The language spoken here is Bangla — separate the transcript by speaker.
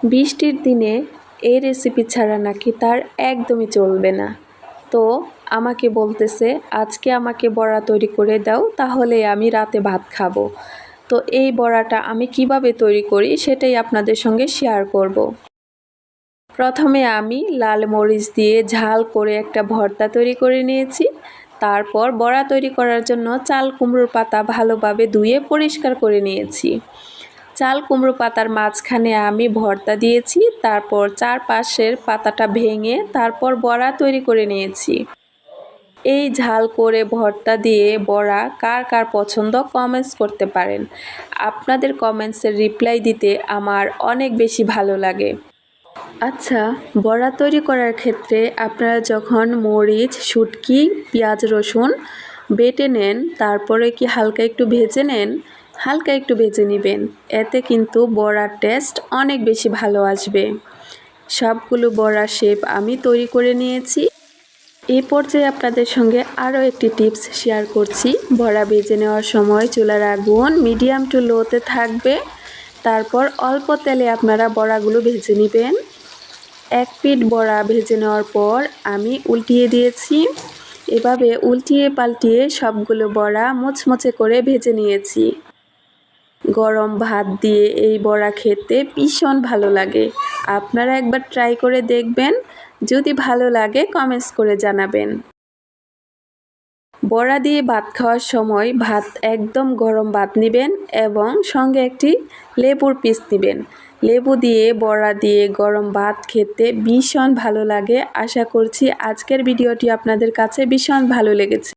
Speaker 1: বৃষ্টির দিনে এই রেসিপি ছাড়া নাকি তার একদমই চলবে না। তো আমাকে বলতেছে আজকে আমাকে বড়া তৈরি করে দাও, তাহলে আমি রাতে ভাত খাবো। তো এই বড়াটা আমি কিভাবে তৈরি করি সেটাই আপনাদের সঙ্গে শেয়ার করব। প্রথমে আমি লাল মরিচ দিয়ে ঝাল করে একটা ভর্তা তৈরি করে নিয়েছি। তারপর বড়া তৈরি করার জন্য চাল কুমড়োর পাতা ভালোভাবে ধুয়ে পরিষ্কার করে নিয়েছি। চাল কুমড়ো পাতার মাঝখানে আমি ভর্তা দিয়েছি, তারপর চারপাশের পাতাটা ভেঙে তারপর বড়া তৈরি করে নিয়েছি। এই ঝাল করে ভর্তা দিয়ে বড়া কার কার পছন্দ কমেন্টস করতে পারেন। আপনাদের কমেন্টসের রিপ্লাই দিতে আমার অনেক বেশি ভালো লাগে। আচ্ছা, বড়া তৈরি করার ক্ষেত্রে আপনারা যখন মরিচ, শুটকি, পেঁয়াজ, রসুন বেটে নেন, তারপরে কি হালকা একটু ভেজে নেন? হালকা একটু ভেজে নেবেন, এতে কিন্তু বড়ার টেস্ট অনেক বেশি ভালো আসবে। সবগুলো বড়ার শেপ আমি তৈরি করে নিয়েছি। এই পর্যায়ে আপনাদের সঙ্গে আরও একটি টিপস শেয়ার করছি। বড়া ভেজে নেওয়ার সময় চুলার আগুন মিডিয়াম টু লোতে থাকবে। তারপর অল্প তেলে আপনারা বড়াগুলো ভেজে নেবেন। এক পিঠ বড়া ভেজে নেওয়ার পর আমি উল্টিয়ে দিয়েছি। এভাবে উল্টিয়ে পাল্টিয়ে সবগুলো বড়া মুচমুচে করে ভেজে নিয়েছি। গরম ভাত দিয়ে এই বড়া খেতে ভীষণ ভালো লাগে। আপনারা একবার ট্রাই করে দেখবেন, যদি ভালো লাগে কমেন্টস করে জানাবেন। বড়া দিয়ে ভাত খাওয়ার সময় ভাত একদম গরম ভাত নেবেন এবং সঙ্গে একটি লেবুর পিস নেবেন। লেবু দিয়ে বড়া দিয়ে গরম ভাত খেতে ভীষণ ভালো লাগে। আশা করছি আজকের ভিডিওটি আপনাদের কাছে ভীষণ ভালো লেগেছে।